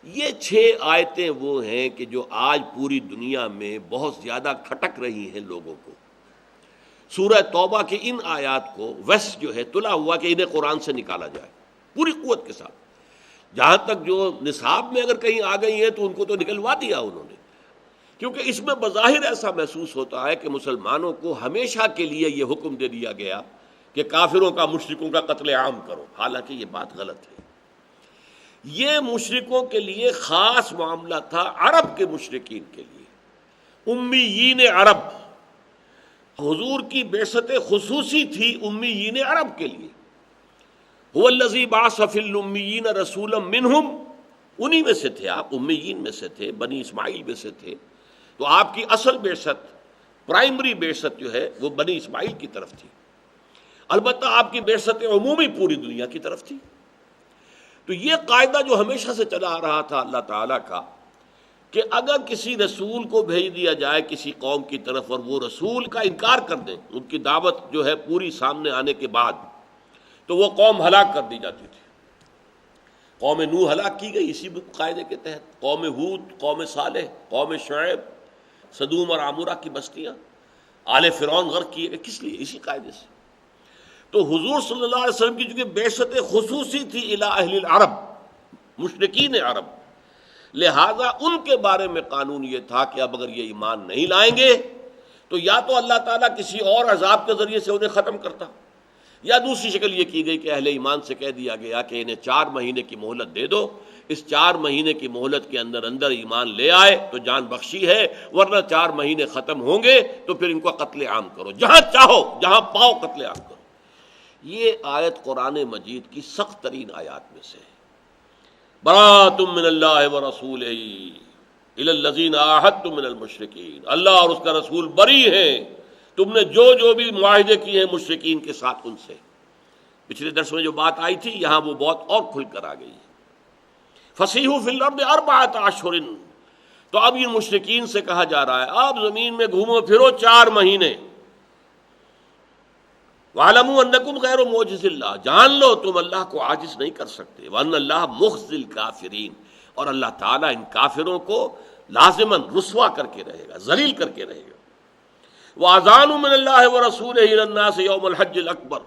یہ 6 آیتیں وہ ہیں کہ جو آج پوری دنیا میں بہت زیادہ کھٹک رہی ہیں لوگوں کو۔ سورہ توبہ کی ان آیات کو ویس جو ہے تلا ہوا کہ انہیں قرآن سے نکالا جائے پوری قوت کے ساتھ۔ جہاں تک جو نصاب میں اگر کہیں آ گئی ہیں تو ان کو تو نکلوا دیا انہوں نے، کیونکہ اس میں بظاہر ایسا محسوس ہوتا ہے کہ مسلمانوں کو ہمیشہ کے لیے یہ حکم دے دیا گیا کہ کافروں کا مشرکوں کا قتل عام کرو، حالانکہ یہ بات غلط ہے۔ یہ مشرکوں کے لیے خاص معاملہ تھا، عرب کے مشرکین کے لیے، امیین عرب۔ حضور کی بعثت خصوصی تھی امیین عرب کے لیے۔ هو الذی بعث فی الامیین رسولا منہم، انہی میں سے تھے آپ، امیین میں سے تھے، بنی اسماعیل میں سے تھے۔ تو آپ کی اصل بعثت، پرائمری بعثت جو ہے وہ بنی اسماعیل کی طرف تھی، البتہ آپ کی بعثت عمومی پوری دنیا کی طرف تھی۔ تو یہ قاعدہ جو ہمیشہ سے چلا آ رہا تھا اللہ تعالیٰ کا کہ اگر کسی رسول کو بھیج دیا جائے کسی قوم کی طرف اور وہ رسول کا انکار کر دیں، ان کی دعوت جو ہے پوری سامنے آنے کے بعد، تو وہ قوم ہلاک کر دی جاتی تھی۔ قوم نوح ہلاک کی گئی اسی قاعدے کے تحت، قوم ہود، قوم صالح، قوم شعیب، سدوم اور عمورہ کی بستیاں، آل فرعون غرق کیے گئے، کس لیے؟ اسی قاعدے سے۔ تو حضور صلی اللہ علیہ وسلم کی چونکہ بعثت خصوصی تھی الی اہل العرب، مشرکین عرب، لہذا ان کے بارے میں قانون یہ تھا کہ اب اگر یہ ایمان نہیں لائیں گے تو یا تو اللہ تعالیٰ کسی اور عذاب کے ذریعے سے انہیں ختم کرتا، یا دوسری شکل یہ کی گئی کہ اہل ایمان سے کہہ دیا گیا کہ انہیں 4 مہینے کی مہلت دے دو، اس 4 مہینے کی مہلت کے اندر اندر ایمان لے آئے تو جان بخشی ہے، ورنہ 4 مہینے ختم ہوں گے تو پھر ان کو قتل عام کرو، جہاں چاہو جہاں پاؤ قتل عام کرو۔ یہ آیت قرآن مجید کی سخت ترین آیات میں سے ہے۔ براۃ من اللہ ورسولہ الی الذین عاہدتم من المشرکین، اللہ اور اس کا رسول بری ہیں تم نے جو بھی معاہدے کیے ہیں مشرکین کے ساتھ ان سے۔ پچھلے درس میں جو بات آئی تھی یہاں وہ بہت اور کھل کر آ گئی ہے۔ فسیحوا فی الارض 4 اشہر، تو اب ان مشرکین سے کہا جا رہا ہے آپ زمین میں گھومو پھرو 4 مہینے۔ وَاعْلَمُوا أَنَّكُمْ غَيْرُ مُعْجِزِ اللَّهِ، جان لو تم اللہ کو عاجز نہیں کر سکتے، وَأَنَّ اللَّهَ مُخْزِي الْكَافِرِينَ، اور اللہ تعالیٰ ان کافروں کو لازماً رسوا کر کے رہے گا، ذلیل کر کے رہے گا۔ وَأَذَانٌ مِّنَ اللَّهِ وَرَسُولِهِ إِلَى النَّاسِ يَوْمَ الْحَجِّ الْأَكْبَرِ،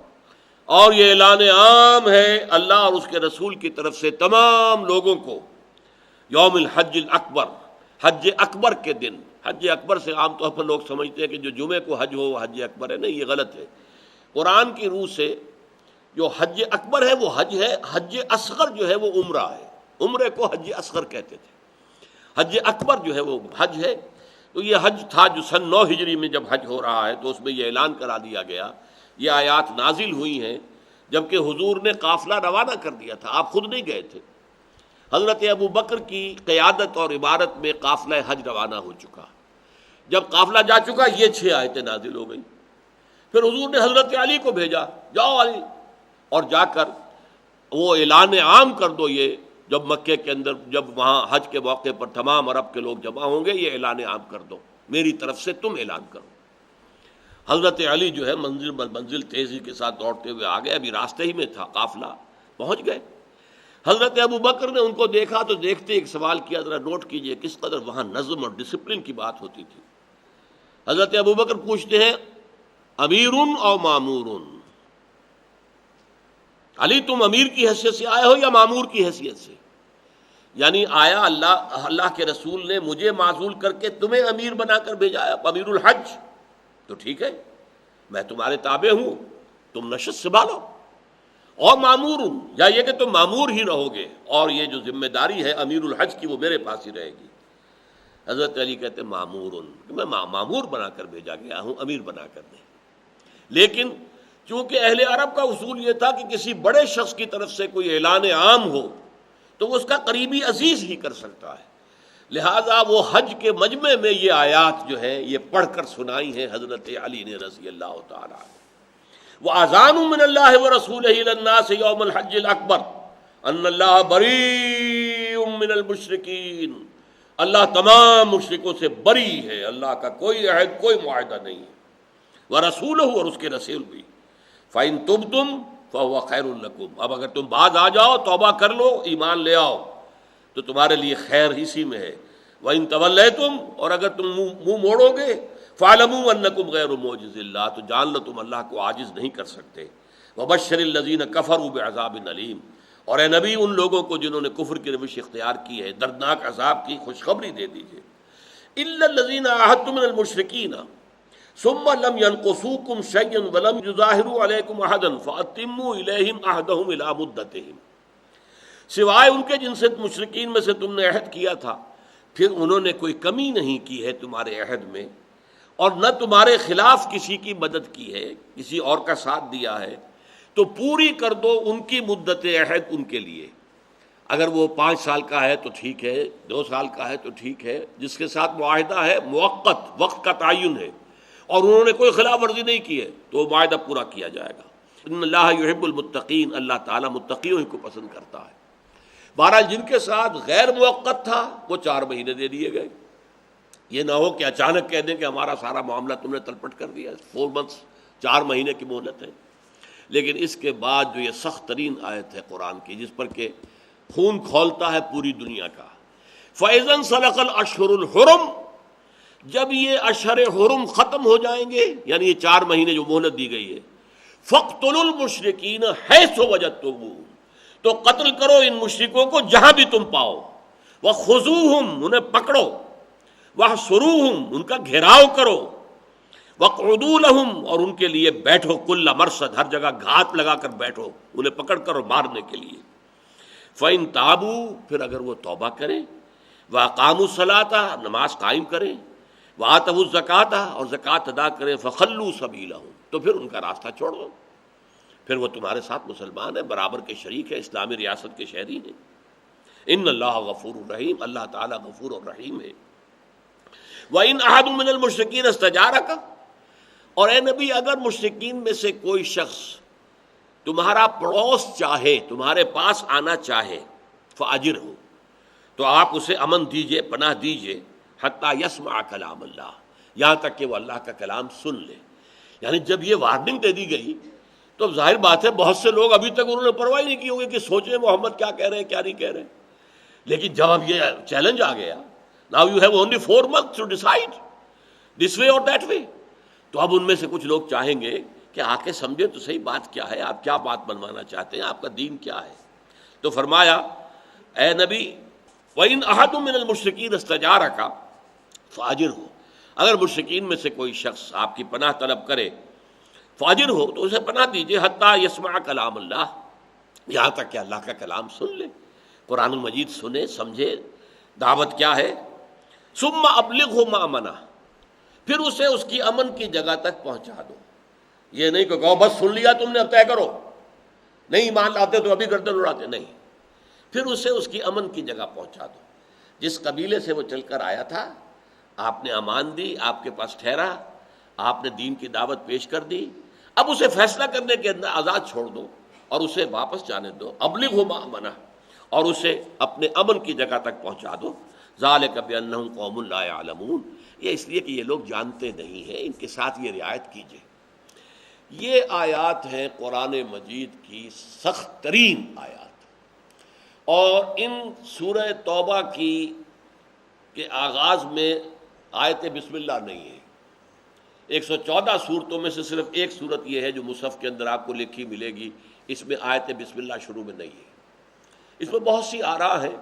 اور یہ اعلان عام ہے اللہ اور اس کے رسول کی طرف سے تمام لوگوں کو، یوم الحج الاکبر، حج اکبر کے دن۔ حج اکبر سے عام طور پر لوگ سمجھتے ہیں کہ جو جمعے کو حج ہو وہ حج اکبر ہے، نہیں، یہ غلط ہے۔ قرآن کی روح سے جو حج اکبر ہے وہ حج ہے، حج اصغر جو ہے وہ عمرہ ہے، عمرے کو حج اصغر کہتے تھے، حج اکبر جو ہے وہ حج ہے۔ تو یہ حج تھا جو سن 9 ہجری میں جب حج ہو رہا ہے تو اس میں یہ اعلان کرا دیا گیا، یہ آیات نازل ہوئی ہیں جبکہ حضور نے قافلہ روانہ کر دیا تھا، آپ خود نہیں گئے تھے۔ حضرت ابو بکر کی قیادت اور عبارت میں قافلہ حج روانہ ہو چکا، جب قافلہ جا چکا یہ 6 آیتیں نازل ہو گئیں۔ پھر حضور نے حضرت علی کو بھیجا، جاؤ علی، اور جا کر وہ اعلان عام کر دو، یہ جب مکے کے اندر جب وہاں حج کے موقع پر تمام عرب کے لوگ جمع ہوں گے یہ اعلان عام کر دو، میری طرف سے تم اعلان کرو۔ حضرت علی جو ہے منزل بر منزل تیزی کے ساتھ دوڑتے ہوئے آ گئے، ابھی راستے ہی میں تھا قافلہ، پہنچ گئے۔ حضرت ابو بکر نے ان کو دیکھا تو دیکھتے ایک سوال کیا، ذرا نوٹ کیجئے کس قدر وہاں نظم اور ڈسپلن کی بات ہوتی تھی۔ حضرت ابو بکر پوچھتے ہیں امیر او مامور، علی تم امیر کی حیثیت سے آئے ہو یا مامور کی حیثیت سے؟ یعنی آیا اللہ کے رسول نے مجھے معزول کر کے تمہیں امیر بنا کر بھیجا ہے، امیر الحج، تو ٹھیک ہے میں تمہارے تابع ہوں، تم نشست سنبھالو، اور مامور ہوں، یا یہ کہ تم مامور ہی رہو گے اور یہ جو ذمہ داری ہے امیر الحج کی وہ میرے پاس ہی رہے گی۔ حضرت علی کہتے ہیں مامور، میں مامور بنا کر بھیجا گیا ہوں، امیر بنا کر نہیں۔ لیکن چونکہ اہل عرب کا اصول یہ تھا کہ کسی بڑے شخص کی طرف سے کوئی اعلان عام ہو تو اس کا قریبی عزیز ہی کر سکتا ہے، لہذا وہ حج کے مجمع میں یہ آیات جو ہے یہ پڑھ کر سنائی ہیں حضرت علی نے رضی اللہ تعالی عنہ۔ وَأَذَانٌ مِّنَ اللَّهِ وَرَسُولِهِ إِلَى النَّاسِ يَوْمَ الْحَجِّ الْأَكْبَرِ أَنَّ اللَّهَ بَرِيءٌ مِّنَ الْمُشْرِكِينَ، اللہ تمام مشرکوں سے بری ہے، اللہ کا کوئی عہد کوئی معاہدہ نہیں ہے۔ وَرَسُولُهُ، اور اس کے رسول بھی۔ فَإِن تُبْتُمْ فَهُوَ خَيْرٌ لَكُمْ، اب اگر تم باز آ جاؤ، توبہ کر لو، ایمان لے آؤ تو تمہارے لیے خیر اسی میں ہے۔ وَإِن تَوَلَّيْتُمْ، اور اگر تم منہ موڑو گے، فَاعْلَمُوا أَنَّكُمْ غَيْرُ مُعْجِزِ اللَّهِ، تو جان لو تم اللہ کو عاجز نہیں کر سکتے۔ وَبَشِّرِ الَّذِينَ كَفَرُوا بِعَذَابٍ أَلِيمٍ، اور اے نبی ان لوگوں کو جنہوں نے کفر کی روش اختیار کی ہے دردناک عذاب کی خوشخبری دے دیجیے۔ إِلَّا الَّذِينَ عَاهَدتُّم مِّنَ الْمُشْرِكِينَ ثُمَّ لَمْ يَنقُصُوكُمْ شَيْئًا وَلَمْ يُظَاهِرُوا عَلَيْكُمْ أَحَدًا فَأَتِمُّوا إِلَيْهِمْ عَهْدَهُمْ إِلَىٰ مُدَّتِهِمْ، سوائے ان کے جن سے مشرکین میں سے تم نے عہد کیا تھا، پھر انہوں نے کوئی کمی نہیں کی ہے تمہارے عہد میں، اور نہ تمہارے خلاف کسی کی مدد کی ہے، کسی اور کا ساتھ دیا ہے، تو پوری کر دو ان کی مدت عہد ان کے لیے۔ اگر وہ 5 سال کا ہے تو ٹھیک ہے، 2 سال کا ہے تو ٹھیک ہے، جس کے ساتھ معاہدہ ہے موقت وقت کا تعین ہے اور انہوں نے کوئی خلاف ورزی نہیں کی ہے تو وہ معاہدہ پورا کیا جائے گا۔ ان اللہ یحب المتقین، اللہ تعالیٰ متقیوں ہی کو پسند کرتا ہے۔ بہرحال جن کے ساتھ غیر موقت تھا وہ 4 مہینے دے دیے گئے، یہ نہ ہو کہ اچانک کہہ دیں کہ ہمارا سارا معاملہ تم نے تلپٹ کر دیا۔ 4 months 4 مہینے کی مہلت ہے۔ لیکن اس کے بعد جو یہ سخت ترین آیت ہے قرآن کی، جس پر کہ خون کھولتا ہے پوری دنیا کا، فَإِذَا انسَلَخَ الْأَشْهُرُ الْحُرُمُ، جب یہ اشہر حرم ختم ہو جائیں گے، یعنی یہ 4 مہینے جو مہلت دی گئی ہے، فَاقْتُلُوا الْمُشْرِكِينَ حَيْثُ وَجَدتُّمُوهُمْ، تو قتل کرو ان مشرکوں کو جہاں بھی تم پاؤ، وَخُذُوهُمْ، انہیں پکڑو، وَاحْصُرُوهُمْ، ان کا گھیراؤ کرو، وَاقْعُدُوا لَهُمْ، اور ان کے لیے بیٹھو، کل مرصد، ہر جگہ گھات لگا کر بیٹھو انہیں پکڑ کر اور مارنے کے لیے۔ فَإِن تَابُوا، پھر اگر وہ توبہ کریں، وَأَقَامُوا الصَّلَاةَ، نماز قائم کریں، وَآتَوُا الزَّكَاةَ، اور زکوٰۃ ادا کریں، فَخَلُّوا سَبِيلَهُمْ، تو پھر ان کا راستہ چھوڑ دو، پھر وہ تمہارے ساتھ مسلمان ہیں، برابر کے شریک ہیں، اسلامی ریاست کے شہری ہیں۔ ان اللہ غفور الرحیم، اللہ تعالیٰ غفور الرحیم ہے۔ وَإِنْ أَحَدٌ مِّنَ الْمُشْرِكِينَ اسْتَجَارَكَ، اور اے نبی اگر مشرکین میں سے کوئی شخص تمہارا پڑوس چاہے، تمہارے پاس آنا چاہے، فَأَجِرْهُ، تو آپ اسے امن دیجئے، پناہ دیجئے، حتیٰ یسمع کلام اللہ، یہاں تک کہ وہ اللہ کا کلام سن لے۔ یعنی جب یہ وارننگ دے دی گئی تو ظاہر بات ہے بہت سے لوگ ابھی تک انہوں نے پرواہ نہیں کی ہوگی کہ سوچیں محمد کیا کہہ رہے ہیں کیا نہیں کہہ رہے ہیں، لیکن جب اب یہ چیلنج آ گیا، now you have only 4 months to decide this way or that way، تو اب ان میں سے کچھ لوگ چاہیں گے کہ آ کے سمجھے تو صحیح بات کیا ہے، آپ کیا بات بنوانا چاہتے ہیں، آپ کا دین کیا ہے۔ تو فرمایا اے نبی، وَإِنْ أَحَدٌ مِّنَ الْمُشْرِكِينَ اسْتَجَارَكَ فَأَجِرْهُ، اگر مشرکین میں سے کوئی شخص آپ کی پناہ طلب کرے، فَأَجِرْهُ، تو اسے پناہ دیجئے، حتیٰ یسمع کلام اللہ، یہاں تک کہ اللہ کا کلام سن لے، قرآن مجید سنے سمجھے دعوت کیا ہے۔ ثُمَّ أَبْلِغْهُ مَأْمَنَهُ، پھر اسے اس کی امن کی جگہ تک پہنچا دو۔ یہ نہیں کہ کہو بس سن لیا تم نے اب طے کرو، نہیں ایمان لاتے تو ابھی گردن اڑاتے، نہیں، پھر اسے اس کی امن کی جگہ پہنچا دو۔ جس قبیلے سے وہ چل کر آیا تھا، آپ نے امان دی، آپ کے پاس ٹھہرا، آپ نے دین کی دعوت پیش کر دی، اب اسے فیصلہ کرنے کے اندر آزاد چھوڑ دو اور اسے واپس جانے دو۔ ابلغہ مأمنہ، اور اسے اپنے امن کی جگہ تک پہنچا دو۔ ذالک بأنہم قوم لا یعلمون، یہ اس لیے کہ یہ لوگ جانتے نہیں ہیں، ان کے ساتھ یہ رعایت کیجیے۔ یہ آیات ہیں قرآن مجید کی سخت ترین آیات، اور ان سورہ توبہ کی کے آغاز میں آیت بسم اللہ نہیں ہے۔ 114 صورتوں میں سے صرف ایک صورت یہ ہے جو مصحف کے اندر آپ کو لکھی ملے گی، اس میں آیت بسم اللہ شروع میں نہیں ہے۔ اس میں بہت سی آراء ہیں،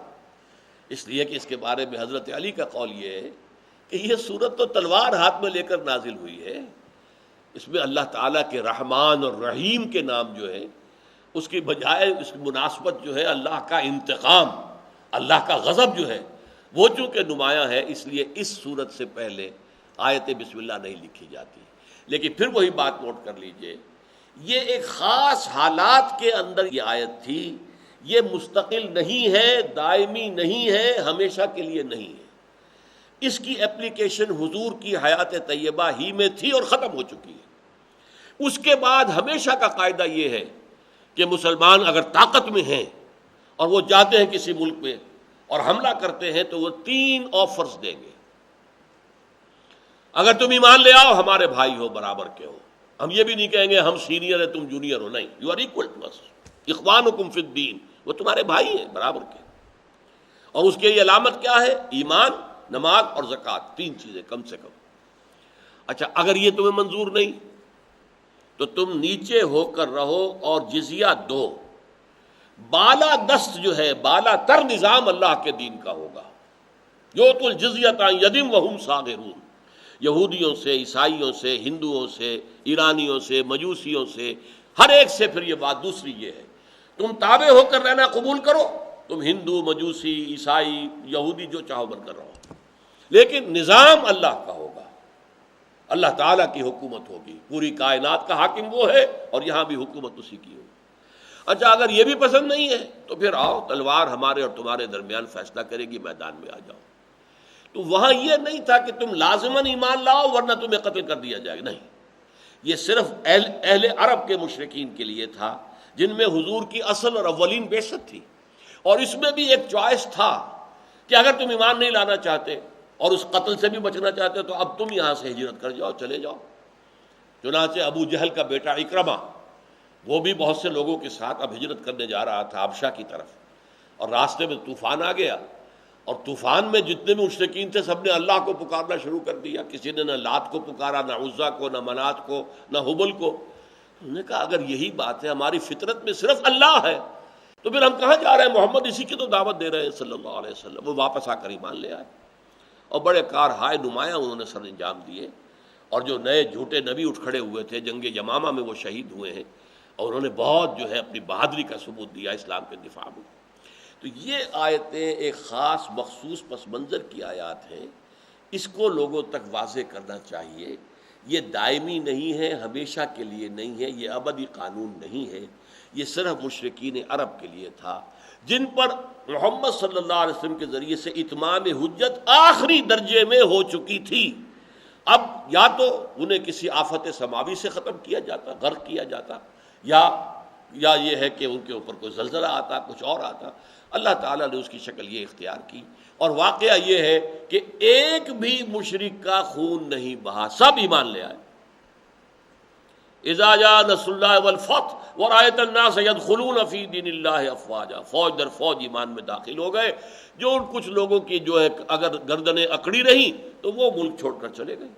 اس لیے کہ اس کے بارے میں حضرت علی کا قول یہ ہے کہ یہ صورت تو تلوار ہاتھ میں لے کر نازل ہوئی ہے، اس میں اللہ تعالیٰ کے رحمان اور رحیم کے نام جو ہے اس کی بجائے اس کی مناسبت جو ہے اللہ کا انتقام، اللہ کا غضب جو ہے وہ چونکہ نمایاں ہے، اس لیے اس صورت سے پہلے آیت بسم اللہ نہیں لکھی جاتی۔ لیکن پھر وہی بات نوٹ کر لیجئے، یہ ایک خاص حالات کے اندر یہ آیت تھی، یہ مستقل نہیں ہے، دائمی نہیں ہے، ہمیشہ کے لیے نہیں ہے۔ اس کی اپلیکیشن حضور کی حیات طیبہ ہی میں تھی اور ختم ہو چکی ہے۔ اس کے بعد ہمیشہ کا قاعدہ یہ ہے کہ مسلمان اگر طاقت میں ہیں اور وہ جاتے ہیں کسی ملک میں اور حملہ کرتے ہیں تو وہ 3 آفرز دیں گے۔ اگر تم ایمان لے آؤ ہمارے بھائی ہو، برابر کے ہو، ہم یہ بھی نہیں کہیں گے ہم سینئر ہیں تم جونیئر ہو، نہیں، یو آر ایکول ٹو اس، اخوانکم فی الدین، وہ تمہارے بھائی ہیں برابر کے۔ اور اس کی علامت کیا ہے؟ ایمان، نماز اور زکوٰۃ، 3 چیزیں کم سے کم۔ اچھا اگر یہ تمہیں منظور نہیں تو تم نیچے ہو کر رہو اور جزیہ دو۔ بالا دست جو ہے، بالا تر نظام اللہ کے دین کا ہوگا۔ یؤتُ الجزیۃ عن ید وہم صاغرون، یہودیوں سے، عیسائیوں سے، ہندوؤں سے، ایرانیوں سے، مجوسیوں سے، ہر ایک سے۔ پھر یہ بات دوسری یہ ہے تم تابع ہو کر رہنا قبول کرو، تم ہندو، مجوسی، عیسائی، یہودی جو چاہو بن کر رہو، لیکن نظام اللہ کا ہوگا، اللہ تعالیٰ کی حکومت ہوگی، پوری کائنات کا حاکم وہ ہے اور یہاں بھی حکومت اسی کی ہوگی۔ اچھا اگر یہ بھی پسند نہیں ہے تو پھر آؤ، تلوار ہمارے اور تمہارے درمیان فیصلہ کرے گی، میدان میں آ جاؤ۔ تو وہاں یہ نہیں تھا کہ تم لازماً ایمان لاؤ ورنہ تمہیں قتل کر دیا جائے گا، نہیں، یہ صرف اہل عرب کے مشرکین کے لیے تھا جن میں حضور کی اصل اور اولین بعثت تھی، اور اس میں بھی ایک چوائس تھا کہ اگر تم ایمان نہیں لانا چاہتے اور اس قتل سے بھی بچنا چاہتے تو اب تم یہاں سے ہجرت کر جاؤ، چلے جاؤ۔ چنانچہ ابو جہل کا بیٹا اکرمہ، وہ بھی بہت سے لوگوں کے ساتھ اب ہجرت کرنے جا رہا تھا حبشہ کی طرف، اور راستے میں طوفان آ گیا، اور طوفان میں جتنے بھی مشرکین تھے سب نے اللہ کو پکارنا شروع کر دیا، کسی نے نہ لات کو پکارا، نہ عزا کو، نہ منات کو، نہ حبل کو۔ انہوں نے کہا اگر یہی بات ہے، ہماری فطرت میں صرف اللہ ہے، تو پھر ہم کہاں جا رہے ہیں؟ محمد اسی کی تو دعوت دے رہے ہیں صلی اللہ علیہ وسلم۔ وہ واپس آ کر ایمان لے آئے، اور بڑے کارہائے نمایاں انہوں نے سر انجام دیے، اور جو نئے جھوٹے نبی اٹھ کھڑے ہوئے تھے جنگ یمامہ میں وہ شہید ہوئے ہیں، اور انہوں نے بہت جو ہے اپنی بہادری کا ثبوت دیا اسلام کے دفاع میں۔ تو یہ آیتیں ایک خاص مخصوص پس منظر کی آیات ہیں، اس کو لوگوں تک واضح کرنا چاہیے۔ یہ دائمی نہیں ہے، ہمیشہ کے لیے نہیں ہے، یہ ابدی قانون نہیں ہے، یہ صرف مشرکین عرب کے لیے تھا جن پر محمد صلی اللہ علیہ وسلم کے ذریعے سے اتمام حجت آخری درجے میں ہو چکی تھی۔ اب یا تو انہیں کسی آفت سماوی سے ختم کیا جاتا، غرق کیا جاتا، یا یہ ہے کہ ان کے اوپر کوئی زلزلہ آتا، کچھ اور آتا۔ اللہ تعالیٰ نے اس کی شکل یہ اختیار کی، اور واقعہ یہ ہے کہ ایک بھی مشرک کا خون نہیں بہا، سب ایمان لے آئے۔ اذا جاء نصر اللہ والفتح ورأیت الناس يدخلون فی دین اللہ افواجا، فوج در فوج ایمان میں داخل ہو گئے۔ جو کچھ لوگوں کی جو ہے اگر گردنیں اکڑی رہیں تو وہ ملک چھوڑ کر چلے گئے۔